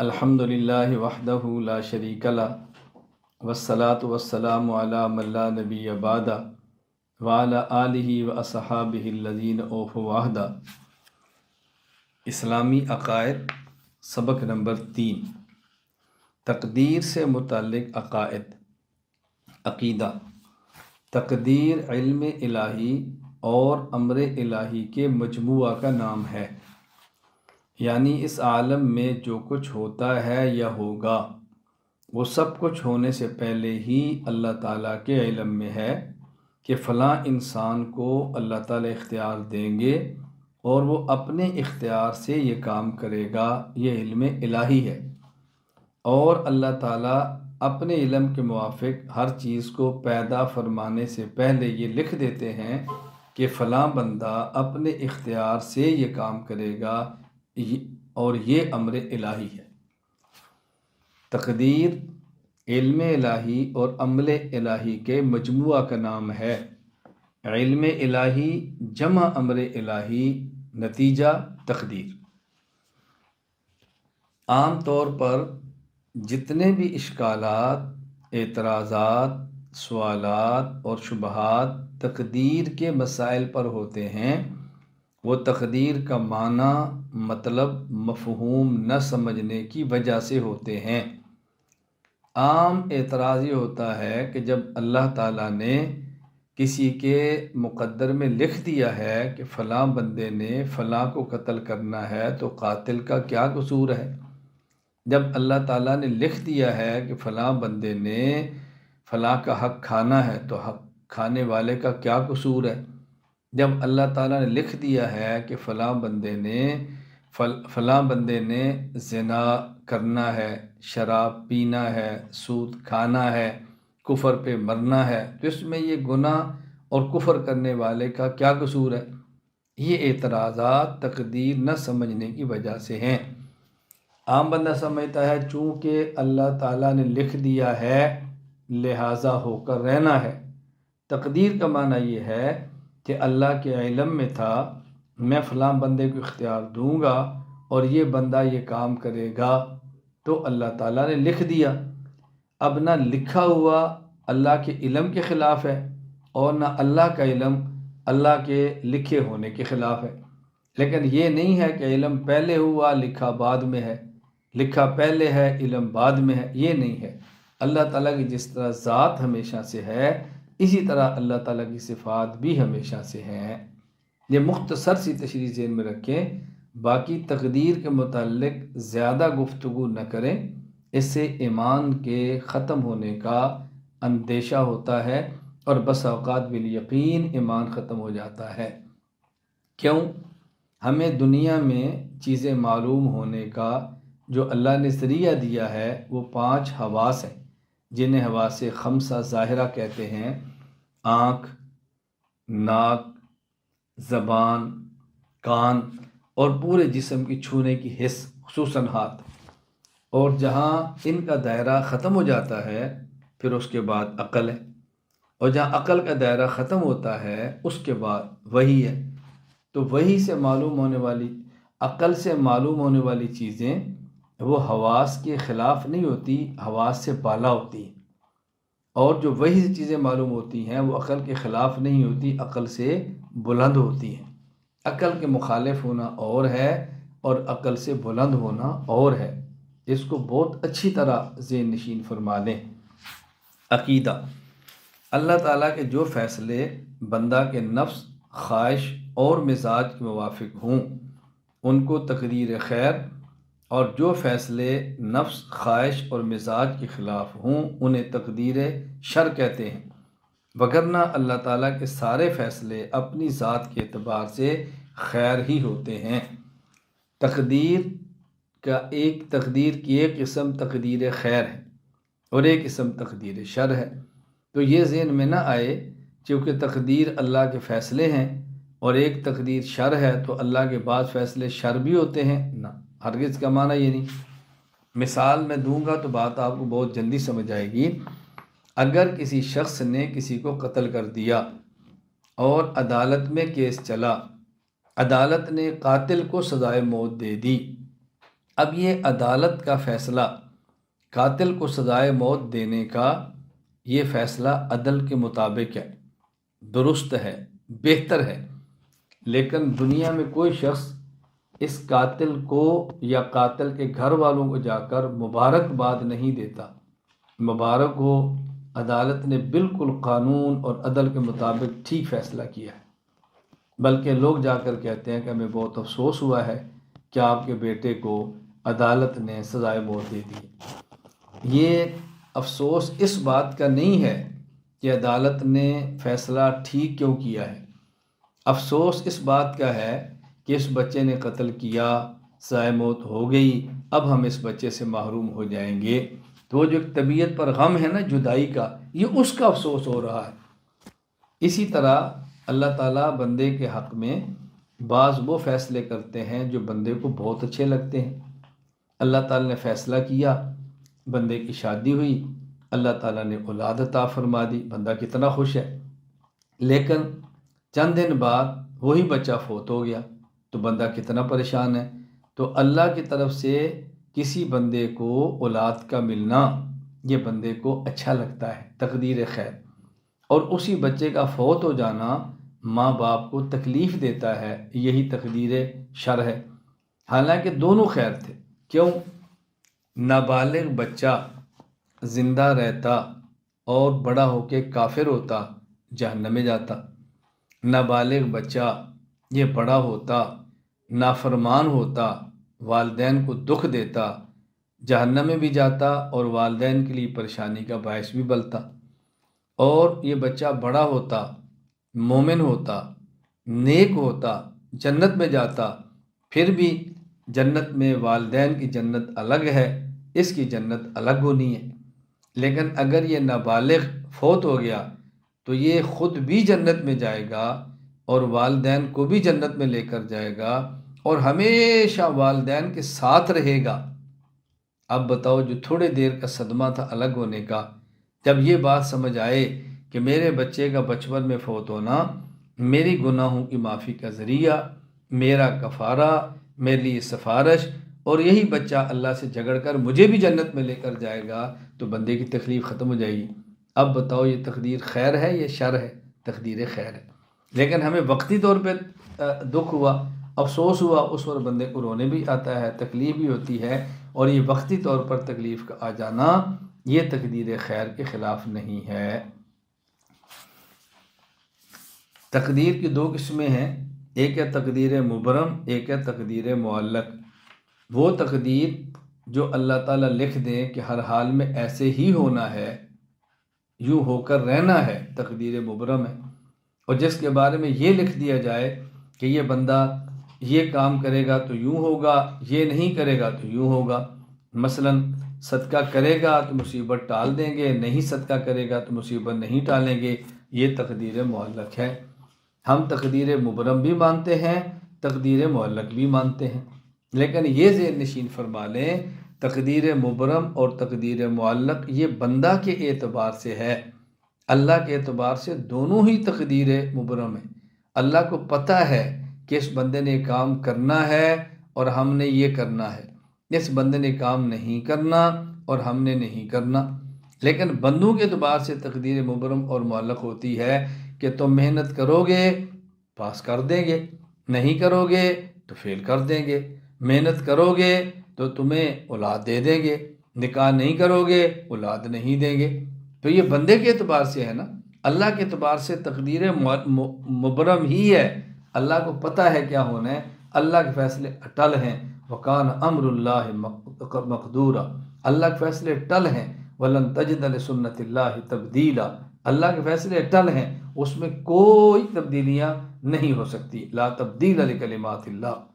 الحمد للہ وحدہ لا شریک لہ والصلاة والسلام علی من لا نبی بعدہ وعلی آلہ واصحابہ الذین اوفوا وعہدہ۔ اسلامی عقائد سبق نمبر 3، تقدیر سے متعلق عقائد۔ عقیدہ: تقدیر علم الہی اور امر الہی کے مجموعہ کا نام ہے، یعنی اس عالم میں جو کچھ ہوتا ہے یا ہوگا وہ سب کچھ ہونے سے پہلے ہی اللہ تعالیٰ کے علم میں ہے کہ فلاں انسان کو اللہ تعالیٰ اختیار دیں گے اور وہ اپنے اختیار سے یہ کام کرے گا، یہ علم الہی ہے۔ اور اللہ تعالیٰ اپنے علم کے موافق ہر چیز کو پیدا فرمانے سے پہلے یہ لکھ دیتے ہیں کہ فلاں بندہ اپنے اختیار سے یہ کام کرے گا اور یہ امر الہی ہے۔ تقدیر علم الہی اور عمل الہی کے مجموعہ کا نام ہے۔ علم الہی جمع امر الہی، نتیجہ تقدیر۔ عام طور پر جتنے بھی اشکالات، اعتراضات، سوالات اور شبہات تقدیر کے مسائل پر ہوتے ہیں، وہ تقدیر کا معنی، مطلب، مفہوم نہ سمجھنے کی وجہ سے ہوتے ہیں۔ عام اعتراض یہ ہوتا ہے کہ جب اللہ تعالیٰ نے کسی کے مقدر میں لکھ دیا ہے کہ فلاں بندے نے فلاں کو قتل کرنا ہے تو قاتل کا کیا قصور ہے؟ جب اللہ تعالیٰ نے لکھ دیا ہے کہ فلاں بندے نے فلاں کا حق کھانا ہے تو حق کھانے والے کا کیا قصور ہے؟ جب اللہ تعالیٰ نے لکھ دیا ہے کہ فلاں بندے نے زنا کرنا ہے، شراب پینا ہے، سود کھانا ہے، کفر پہ مرنا ہے، تو اس میں یہ گناہ اور کفر کرنے والے کا کیا قصور ہے؟ یہ اعتراضات تقدیر نہ سمجھنے کی وجہ سے ہیں۔ عام بندہ سمجھتا ہے چونکہ اللہ تعالیٰ نے لکھ دیا ہے لہٰذا ہو کر رہنا ہے۔ تقدیر کا معنی یہ ہے کہ اللہ کے علم میں تھا میں فلاں بندے کو اختیار دوں گا اور یہ بندہ یہ کام کرے گا، تو اللہ تعالیٰ نے لکھ دیا۔ اب نہ لکھا ہوا اللہ کے علم کے خلاف ہے اور نہ اللہ کا علم اللہ کے لکھے ہونے کے خلاف ہے، لیکن یہ نہیں ہے کہ علم پہلے ہوا لکھا بعد میں ہے، لکھا پہلے ہے علم بعد میں ہے، یہ نہیں ہے۔ اللہ تعالیٰ کی جس طرح ذات ہمیشہ سے ہے، اسی طرح اللہ تعالیٰ کی صفات بھی ہمیشہ سے ہیں۔ یہ مختصر سی تشریح ذہن میں رکھیں، باقی تقدیر کے متعلق زیادہ گفتگو نہ کریں، اس سے ایمان کے ختم ہونے کا اندیشہ ہوتا ہے اور بس اوقات بالیقین ایمان ختم ہو جاتا ہے۔ کیوں؟ ہمیں دنیا میں چیزیں معلوم ہونے کا جو اللہ نے ذریعہ دیا ہے وہ 5 حواس ہیں، جنہیں حواس خمسہ ظاہرہ کہتے ہیں: آنکھ، ناک، زبان، کان اور پورے جسم کی چھونے کی حس، خصوصاً ہاتھ۔ اور جہاں ان کا دائرہ ختم ہو جاتا ہے پھر اس کے بعد عقل ہے، اور جہاں عقل کا دائرہ ختم ہوتا ہے اس کے بعد وحی ہے۔ تو وحی سے معلوم ہونے والی، عقل سے معلوم ہونے والی چیزیں وہ حواس کے خلاف نہیں ہوتی، حواس سے بالا ہوتی ہیں، اور جو وحی سے چیزیں معلوم ہوتی ہیں وہ عقل کے خلاف نہیں ہوتی، عقل سے بلند ہوتی ہیں۔ عقل کے مخالف ہونا اور ہے اور عقل سے بلند ہونا اور ہے، اس کو بہت اچھی طرح ذہن نشین فرما لیں۔ عقیدہ: اللہ تعالیٰ کے جو فیصلے بندہ کے نفس، خواہش اور مزاج کے موافق ہوں ان کو تقدیر خیر، اور جو فیصلے نفس، خواہش اور مزاج کے خلاف ہوں انہیں تقدیر شر کہتے ہیں، وگرنہ اللہ تعالیٰ کے سارے فیصلے اپنی ذات کے اعتبار سے خیر ہی ہوتے ہیں۔ تقدیر کی ایک قسم تقدیر خیر ہے اور ایک قسم تقدیر شر ہے، تو یہ ذہن میں نہ آئے چونکہ تقدیر اللہ کے فیصلے ہیں اور ایک تقدیر شر ہے تو اللہ کے بعض فیصلے شر بھی ہوتے ہیں، نہ، ہرگز کا معنی یہ نہیں۔ مثال میں دوں گا تو بات آپ کو بہت جلدی سمجھ آئے گی۔ اگر کسی شخص نے کسی کو قتل کر دیا اور عدالت میں کیس چلا، عدالت نے قاتل کو سزائے موت دے دی، اب یہ عدالت کا فیصلہ، قاتل کو سزائے موت دینے کا یہ فیصلہ عدل کے مطابق ہے، درست ہے، بہتر ہے، لیکن دنیا میں کوئی شخص اس قاتل کو یا قاتل کے گھر والوں کو جا کر مبارکباد نہیں دیتا۔ مبارک ہو، عدالت نے بالکل قانون اور عدل کے مطابق ٹھیک فیصلہ کیا ہے، بلکہ لوگ جا کر کہتے ہیں کہ ہمیں بہت افسوس ہوا ہے کہ آپ کے بیٹے کو عدالت نے سزائے موت دے دی۔ یہ افسوس اس بات کا نہیں ہے کہ عدالت نے فیصلہ ٹھیک کیوں کیا ہے، افسوس اس بات کا ہے کہ اس بچے نے قتل کیا، سزائے موت ہو گئی، اب ہم اس بچے سے محروم ہو جائیں گے۔ تو وہ جو ایک طبیعت پر غم ہے نا جدائی کا، یہ اس کا افسوس ہو رہا ہے۔ اسی طرح اللہ تعالیٰ بندے کے حق میں بعض وہ فیصلے کرتے ہیں جو بندے کو بہت اچھے لگتے ہیں۔ اللہ تعالیٰ نے فیصلہ کیا، بندے کی شادی ہوئی، اللہ تعالیٰ نے اولاد عطا فرما دی، بندہ کتنا خوش ہے۔ لیکن چند دن بعد وہی بچہ فوت ہو گیا تو بندہ کتنا پریشان ہے۔ تو اللہ کی طرف سے کسی بندے کو اولاد کا ملنا یہ بندے کو اچھا لگتا ہے، تقدیر خیر، اور اسی بچے کا فوت ہو جانا ماں باپ کو تکلیف دیتا ہے، یہی تقدیر شر ہے۔ حالانکہ دونوں خیر تھے۔ کیوں؟ نابالغ بچہ زندہ رہتا اور بڑا ہو کے کافر ہوتا، جہنم میں جاتا، نابالغ بچہ یہ بڑا ہوتا، نافرمان ہوتا، والدین کو دکھ دیتا، جہنم میں بھی جاتا اور والدین کے لیے پریشانی کا باعث بھی بنتا۔ اور یہ بچہ بڑا ہوتا، مومن ہوتا، نیک ہوتا، جنت میں جاتا، پھر بھی جنت میں والدین کی جنت الگ ہے، اس کی جنت الگ ہونی ہے۔ لیکن اگر یہ نابالغ فوت ہو گیا تو یہ خود بھی جنت میں جائے گا اور والدین کو بھی جنت میں لے کر جائے گا اور ہمیشہ والدین کے ساتھ رہے گا۔ اب بتاؤ، جو تھوڑے دیر کا صدمہ تھا الگ ہونے کا، جب یہ بات سمجھ آئے کہ میرے بچے کا بچپن میں فوت ہونا میری گناہوں کی معافی کا ذریعہ، میرا کفارہ، میرے لیے سفارش، اور یہی بچہ اللہ سے جھگڑ کر مجھے بھی جنت میں لے کر جائے گا، تو بندے کی تکلیف ختم ہو جائے گی۔ اب بتاؤ، یہ تقدیر خیر ہے یا شر ہے؟ تقدیر خیر ہے۔ لیکن ہمیں وقتی طور پہ دکھ ہوا، افسوس ہوا، اس وقت بندے کو رونے بھی آتا ہے، تکلیف بھی ہوتی ہے، اور یہ وقتی طور پر تکلیف کا آ جانا یہ تقدیر خیر کے خلاف نہیں ہے۔ تقدیر کی دو قسمیں ہیں، ایک ہے تقدیر مبرم، ایک ہے تقدیر معلق۔ وہ تقدیر جو اللہ تعالیٰ لکھ دیں کہ ہر حال میں ایسے ہی ہونا ہے، یوں ہو کر رہنا ہے، تقدیر مبرم ہے۔ اور جس کے بارے میں یہ لکھ دیا جائے کہ یہ بندہ یہ کام کرے گا تو یوں ہوگا، یہ نہیں کرے گا تو یوں ہوگا۔ مثلا صدقہ کرے گا تو مصیبت ٹال دیں گے، نہیں صدقہ کرے گا تو مصیبت نہیں ٹالیں گے، یہ تقدیر معلق ہے۔ ہم تقدیر مبرم بھی مانتے ہیں، تقدیر معلق بھی مانتے ہیں، لیکن یہ ذہن نشین فرما لیں، تقدیر مبرم اور تقدیر معلق یہ بندہ کے اعتبار سے ہے، اللہ کے اعتبار سے دونوں ہی تقدیر مبرم ہے۔ اللہ کو پتہ ہے کہ اس بندے نے کام کرنا ہے اور ہم نے یہ کرنا ہے، اس بندے نے کام نہیں کرنا اور ہم نے نہیں کرنا۔ لیکن بندوں کے اعتبار سے تقدیر مبرم اور معلق ہوتی ہے کہ تم محنت کرو گے پاس کر دیں گے، نہیں کرو گے تو فیل کر دیں گے، محنت کرو گے تو تمہیں اولاد دے دیں گے، نکاح نہیں کرو گے اولاد نہیں دیں گے۔ تو یہ بندے کے اعتبار سے ہے نا، اللہ کے اعتبار سے تقدیر مبرم ہی ہے۔ اللہ کو پتہ ہے کیا ہونا ہے، اللہ کے فیصلے اٹل ہیں، وَكَانَ أَمْرُ اللَّهِ مَقْدُورًا، اللہ کے فیصلے اٹل ہیں، وَلَن تَجِدَ لِسُنَّةِ اللَّهِ تَبْدِيلًا، اللہ کے فیصلے اٹل ہیں، اس میں کوئی تبدیلیاں نہیں ہو سکتی، لا تبدیل لکلمات اللہ۔